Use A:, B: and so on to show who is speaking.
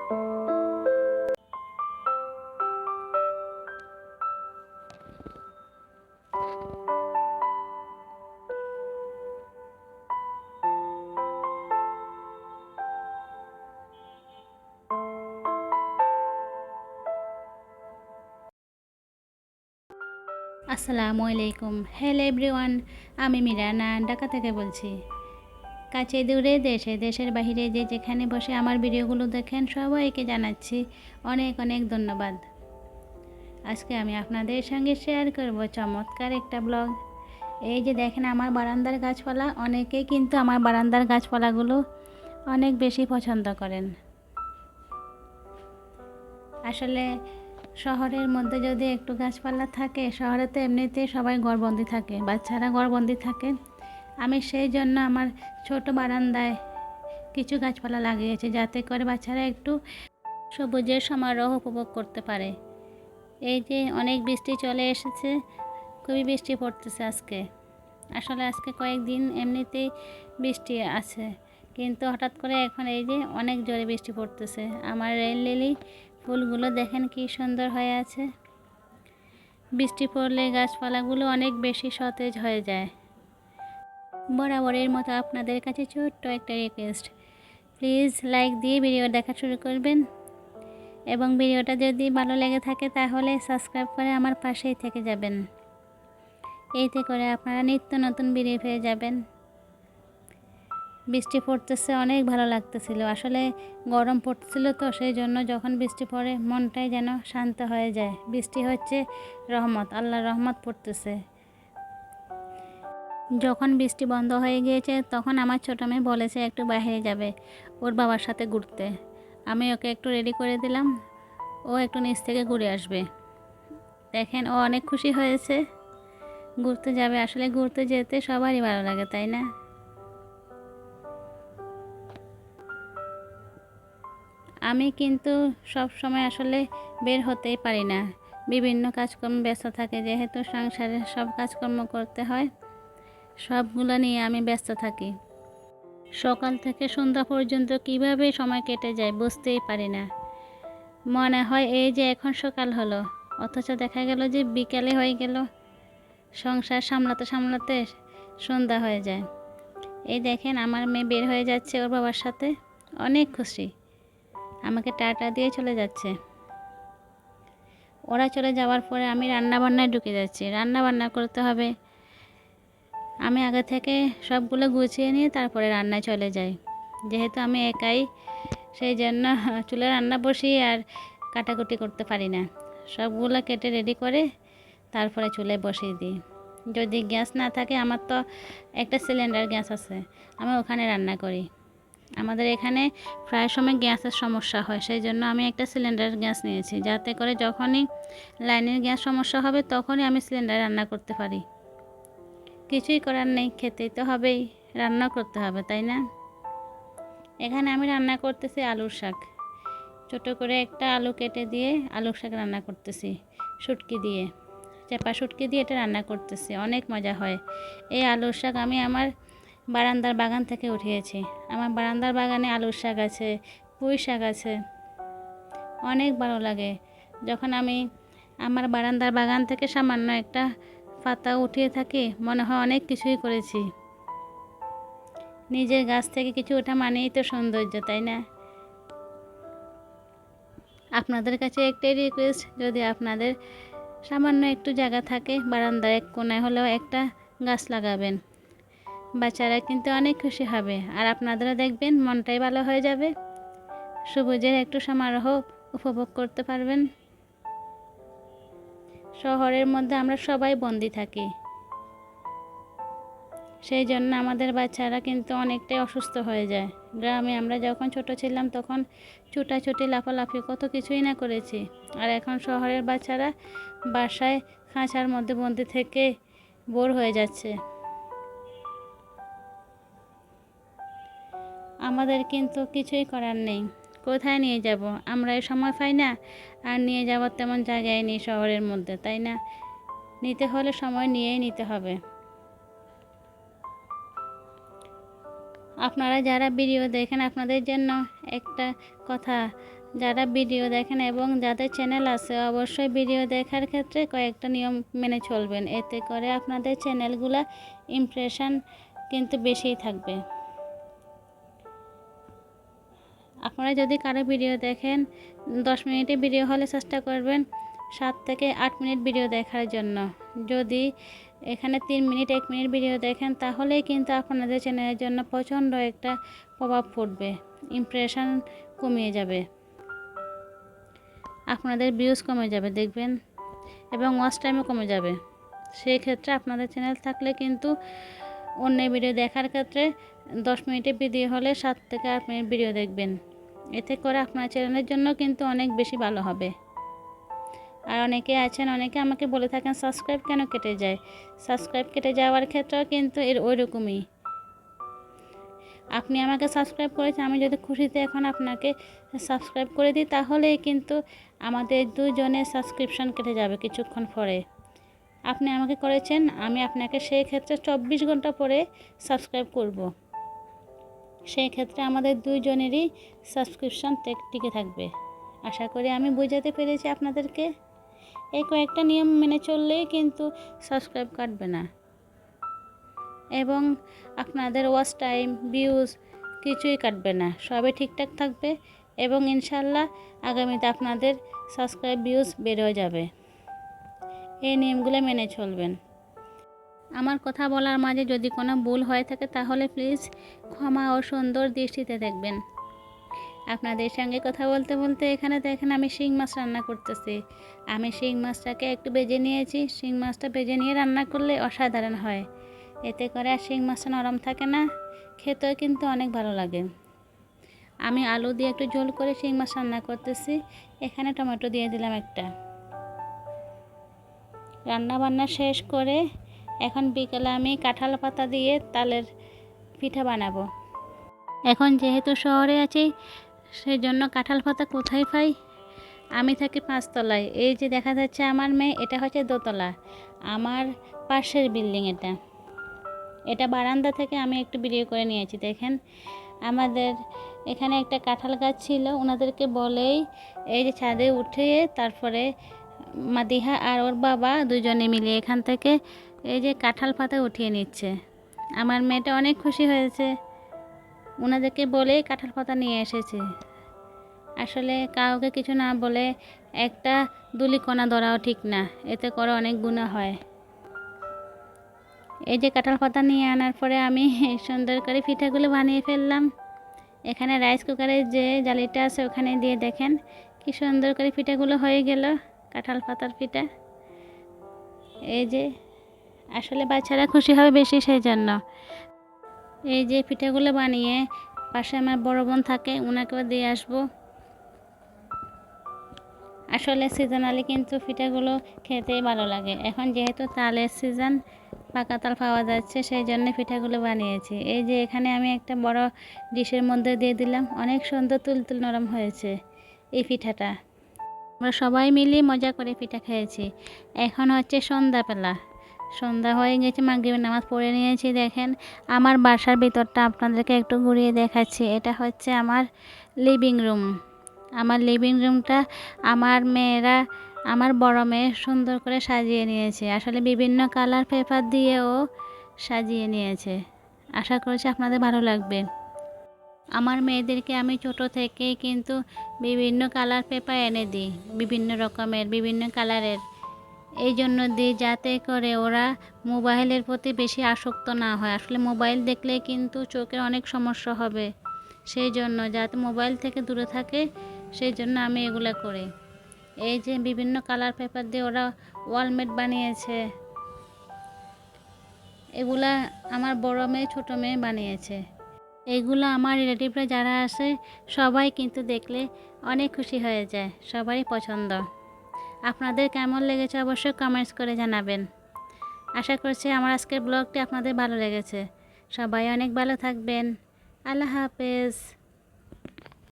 A: আসসালামু আলাইকুম। Hello everyone, আমি মিরানা ঢাকা থেকে বলছি। কাছে দূরে দেশে দেশের বাইরে যে যেখানে বসে আমার ভিডিওগুলো দেখেন সবাইকে জানাচ্ছি অনেক অনেক ধন্যবাদ। আজকে আমি আপনাদের সঙ্গে শেয়ার করব চমৎকার একটা ব্লগ। এই যে দেখেন আমার বারান্দার গাছপালা, অনেকেই কিন্তু আমার বারান্দার গাছপালাগুলো অনেক বেশি পছন্দ করেন। আসলে শহরের মধ্যে যদি একটু গাছপালা থাকে, শহরে তো এমনিতেই সবাই ঘরবন্দি থাকে, বাচ্চারা ঘরবন্দি থাকে। আমি সেই জন্য আমার ছোট বারান্দায় কিছু গাছপালা লাগিয়েছি, যাতে করে বাচ্চারা একটু সবুজের সমারোহ উপভোগ করতে পারে। এই যে অনেক বৃষ্টি চলে এসেছে, খুবই বৃষ্টি পড়তেছে আজকে। আসলে আজকে কয়েকদিন এমনিতেই বৃষ্টি আছে, কিন্তু হঠাৎ করে এখন এই যে অনেক জোরে বৃষ্টি পড়তেছে। আমার রেল লিলি ফুলগুলো দেখেন কি সুন্দর হয়ে আছে। বৃষ্টি পড়লে গাছপালাগুলো অনেক বেশি সতেজ হয়ে যায়। বরাবরের মতো আপনাদের কাছে ছোট্ট একটা রিকোয়েস্ট, প্লিজ লাইক দিয়ে ভিডিও দেখা শুরু করবেন, এবং ভিডিওটা যদি ভালো লেগে থাকে তাহলে সাবস্ক্রাইব করে আমার পাশেই থেকে যাবেন। এইতে করে আপনারা নিত্য নতুন ভিডিও পেয়ে যাবেন। বৃষ্টি পড়তেছে, অনেক ভালো লাগতেছিল। আসলে গরম পড়তেছিল তো, সেই জন্য যখন বৃষ্টি পড়ে মনটাই যেন শান্ত হয়ে যায়। বৃষ্টি হচ্ছে রহমত, আল্লাহর রহমত পড়তেছে। যখন বৃষ্টি বন্ধ হয়ে গিয়েছে তখন আমার ছোটো মেয়ে বলেছে একটু বাইরে যাবে ওর বাবার সাথে ঘুরতে। আমি ওকে একটু রেডি করে দিলাম, ও একটু নিচ থেকে ঘুরে আসবে। দেখেন ও অনেক খুশি হয়েছে, ঘুরতে যাবে। আসলে ঘুরতে যেতে সবারই ভালো লাগে, তাই না? আমি কিন্তু সব সময় আসলে বের হতেই পারি না, বিভিন্ন কাজকর্ম ব্যস্ত থাকে, যেহেতু সংসারে সব কাজকর্ম করতে হয়, সবগুলো নিয়ে আমি ব্যস্ত থাকি। সকাল থেকে সন্ধ্যা পর্যন্ত কিভাবে সময় কেটে যায় বুঝতেই পারি না। মনে হয় এই যে এখন সকাল হলো, অথচ দেখা গেল যে বিকালে হয়ে গেল। সংসার সামলাতে সামলাতে সন্ধ্যা হয়ে যায়। এই দেখেন আমার মেয়ে বের হয়ে যাচ্ছে ওর বাবার সাথে, অনেক খুশি, আমাকে টাটা দিয়ে চলে যাচ্ছে। ওরা চলে যাওয়ার পরে আমি রান্না বান্নায় ঢুকে যাচ্ছি। রান্না বান্না করতে হবে, আমি আগে থেকে সবগুলো গুছিয়ে নিয়ে তারপরে রান্নায় চলে যাই। যেহেতু আমি একাই, সেই জন্য চুলে রান্না বসিয়ে আর কাটাকুটি করতে পারি না। সবগুলো কেটে রেডি করে তারপরে চুলে বসিয়ে দিই। যদি গ্যাস না থাকে, আমার তো একটা সিলিন্ডার গ্যাস আছে, আমি ওখানে রান্না করি। আমাদের এখানে প্রায় সময় গ্যাসের সমস্যা হয়, সেই জন্য আমি একটা সিলিন্ডার গ্যাস নিয়েছি, যাতে করে যখনই লাইনের গ্যাস সমস্যা হবে তখনই আমি সিলিন্ডার রান্না করতে পারি। কিছুই করার নেই, খেতেই তো হবেই, রান্না করতে হবে, তাই না? এখানে আমি রান্না করতেছি আলুর শাক। ছোটো করে একটা আলু কেটে দিয়ে আলুর শাক রান্না করতেছি শুটকি দিয়ে, চাপা শুটকি দিয়ে এটা রান্না করতেছি, অনেক মজা হয়। এই আলুর শাক আমি আমার বারান্দার বাগান থেকে উঠিয়েছি। আমার বারান্দার বাগানে আলুর শাক আছে, পুঁই শাক আছে, অনেক ভালো লাগে। যখন আমি আমার বারান্দার বাগান থেকে সামান্য একটা পাতা উঠিয়ে থাকি, মনে হয় অনেক কিছুই করেছি। নিজের গাছ থেকে কিছু ওঠা মানেই তো সৌন্দর্য, তাই না? আপনাদের কাছে একটাই রিকোয়েস্ট, যদি আপনাদের সামান্য একটু জায়গা থাকে, বারান্দার এক কোণায় হলেও একটা গাছ লাগাবেন। বাচ্চারা কিন্তু অনেক খুশি হবে, আর আপনাদেরও দেখবেন মনটাই ভালো হয়ে যাবে, সবুজের একটু সমারোহ উপভোগ করতে পারবেন। শহরের মধ্যে আমরা সবাই বন্দি থাকি, সেই জন্য আমাদের বাচ্চারা কিন্তু অনেকটাই অসুস্থ হয়ে যায়। গ্রামে আমরা যখন ছোট ছিলাম তখন ছুটাছুটি লাফালাফি কত কিছুই না করেছি, আর এখন শহরের বাচ্চারা বাসায় খাঁচার মধ্যে বন্দি থেকে বোর হয়ে যাচ্ছে। আমাদের কিন্তু কিছুই করার নেই, কোথায় নিয়ে যাব? আমরা এই সময় পাই না, আর নিয়ে যাওয়ার তেমন জায়গায় নেই শহরের মধ্যে, তাই না? নিতে হলে সময় নিয়েই নিতে হবে। আপনারা যারা ভিডিও দেখেন, আপনাদের জন্য একটা কথা, যারা ভিডিও দেখেন এবং যাদের চ্যানেল আছে, অবশ্যই ভিডিও দেখার ক্ষেত্রে কয়েকটা নিয়ম মেনে চলবেন। এতে করে আপনাদের চ্যানেলগুলো ইমপ্রেশন কিন্তু বেশিই থাকবে। আপনারা যদি কারো ভিডিও দেখেন, 10 মিনিটের ভিডিও হলে চেষ্টা করবেন 7 থেকে 8 মিনিট ভিডিও দেখার জন্য। যদি এখানে 3 মিনিট 1 মিনিট ভিডিও দেখেন, তাহলেই কিন্তু আপনাদের চ্যানেলের জন্য প্রচণ্ড একটা প্রভাব পড়বে, ইমপ্রেশন কমিয়ে যাবে, আপনাদের ভিউজ কমে যাবে দেখবেন, এবং ওয়াচ টাইমও কমে যাবে। সেই ক্ষেত্রে আপনাদের চ্যানেল থাকলে কিন্তু অন্য ভিডিও দেখার ক্ষেত্রে 10 মিনিটের ভিডিও হলে 7 থেকে 8 মিনিট ভিডিও দেখবেন। এতে করে আপনার চ্যানেলের জন্য কিন্তু অনেক বেশি ভালো হবে। আর অনেকে আছেন, অনেকে আমাকে বলে থাকেন সাবস্ক্রাইব কেন কেটে যায়। সাবস্ক্রাইব কেটে যাওয়ার ক্ষেত্রেও কিন্তু ওই রকমই। আপনি আমাকে সাবস্ক্রাইব করেছেন, আমি যদি খুশিতে এখন আপনাকে সাবস্ক্রাইব করে দিই, তাহলেই কিন্তু আমাদের দুজনের সাবস্ক্রিপশন কেটে যাবে কিছুক্ষণ পরে। আপনি আমাকে করেছেন, আমি আপনাকে সেই ক্ষেত্রে 24 ঘন্টা পরে সাবস্ক্রাইব করব। সেই ক্ষেত্রে আমাদের দুইজনেরই সাবস্ক্রিপশন টিকে থাকবে। আশা করি আমি বোঝাতে পেরেছি আপনাদেরকে। এই কয়েকটা নিয়ম মেনে চললেই কিন্তু সাবস্ক্রাইব কাটবে না, এবং আপনাদের ওয়াচ টাইম, ভিউজ কিছুই কাটবে না, সবই ঠিকঠাক থাকবে, এবং ইনশাল্লাহ আগামীতে আপনাদের সাবস্ক্রাইব ভিউজ বেড়ে যাবে। এই নিয়মগুলো মেনে চলবেন। আমার কথা বলার মাঝে যদি কোনো ভুল হয়ে থাকে, তাহলে প্লিজ ক্ষমা ও সুন্দর দৃষ্টিতে দেখবেন। আপনাদের সঙ্গে কথা বলতে বলতে এখানে দেখেন আমি শিং মাছ রান্না করতেছি। আমি শিং মাছটাকে একটু ভেজে নিয়েছি। শিং মাছটা ভেজে নিয়ে রান্না করলে অসাধারণ হয়। এতে করে আর শিং মাছটা নরম থাকে না, খেতেও কিন্তু অনেক ভালো লাগে। আমি আলু দিয়ে একটু ঝোল করে শিং মাছ রান্না করতেছি। এখানে টমেটো দিয়ে দিলাম একটা। রান্না বান্না শেষ করে এখন বিকেলে আমি কাঁঠাল পাতা দিয়ে তালের পিঠা বানাবো। এখন যেহেতু শহরে আছি, সেই জন্য কাঁঠাল পাতা কোথায় পাই? আমি থাকি 5 তলায়। এই যে দেখা যাচ্ছে আমার মেয়ে, এটা হচ্ছে দোতলা, আমার পাশের বিল্ডিং। এটা বারান্দা থেকে আমি একটু ভিডিও করে নিয়েছি। দেখেন আমাদের এখানে একটা কাঁঠাল গাছ ছিল, ওনাদেরকে বলেই এই যে ছাদে উঠে তারপরে মাদিহা আর ওর বাবা দুজনে মিলে এখান থেকে এই যে কাঁঠাল পাতা উঠিয়ে নিচ্ছে। আমার মেয়েটা অনেক খুশি হয়েছে, ওনাদেরকে বলেই কাঁঠাল পাতা নিয়ে এসেছে। আসলে কাউকে কিছু না বলে একটা দুলিকণা ধরাও ঠিক না, এতে করে অনেক গুনাহ হয়। এই যে কাঁঠাল পাতা নিয়ে আনার পরে আমি সুন্দর করে পিঠাগুলো বানিয়ে ফেললাম। এখানে রাইস কুকারের যে জালিটা আছে ওখানে দিয়ে দেখেন কি সুন্দর করে পিঠাগুলো হয়ে গেল, কাঁঠাল পাতার পিঠা। এই যে আসলে বাচ্চারা খুশি হবে বেশি, সেই জন্য এই যে পিঠাগুলো বানিয়ে পাশে আমার বড় বোন থাকে, ওনাকেও দিয়ে আসবো। আসলে সিজনালি কিন্তু পিঠাগুলো খেতেই ভালো লাগে। এখন যেহেতু তালের সিজন, পাকা তাল পাওয়া যাচ্ছে, সেই জন্য পিঠাগুলো বানিয়েছি। এই যে এখানে আমি একটা বড় ডিশের মধ্যে দিয়ে দিলাম, অনেক সুন্দর তুলতুল নরম হয়েছে এই পিঠাটা। আমরা সবাই মিলে মজা করে পিঠা খেয়েছি। এখন হচ্ছে সন্ধ্যাবেলা, সন্ধ্যা হয়ে গেছে, মাগরিবের নামাজ পড়ে নিয়েছি। দেখেন আমার বাসার ভিতরটা আপনাদেরকে একটু ঘুরিয়ে দেখাচ্ছি। এটা হচ্ছে আমার লিভিং রুম। আমার লিভিং রুমটা আমার মেয়েরা, আমার বড় মেয়ে সুন্দর করে সাজিয়ে নিয়েছে। আসলে বিভিন্ন কালার পেপার দিয়েও সাজিয়ে নিয়েছে। আশা করছি আপনাদের ভালো লাগবে। আমার মেয়েদেরকে আমি ছোট থেকেই কিন্তু বিভিন্ন কালার পেপার এনে দিই, বিভিন্ন রকমের, বিভিন্ন কালারের। এই জন্য দিই যাতে করে ওরা মোবাইলের প্রতি বেশি আসক্ত না হয়। আসলে মোবাইল দেখলে কিন্তু চোখের অনেক সমস্যা হবে, সেই জন্য যাতে মোবাইল থেকে দূরে থাকে, সেই জন্য আমি এগুলো করি। এই যে বিভিন্ন কালার পেপার দিয়ে ওরা ওয়ালমেট বানিয়েছে। এগুলা আমার বড় মেয়ে ছোট মেয়ে বানিয়েছে। এগুলো আমার রিলেটিভরা যারা আসে সবাই কিন্তু দেখলে অনেক খুশি হয়ে যায়, সবারই পছন্দ। আপনাদের কেমন লেগেছে অবশ্যই কমেন্টস করে জানাবেন। আশা করছি আমার আজকের ব্লগটি আপনাদের ভালো লেগেছে। সবাই অনেক ভালো থাকবেন। আল্লাহ হাফেজ।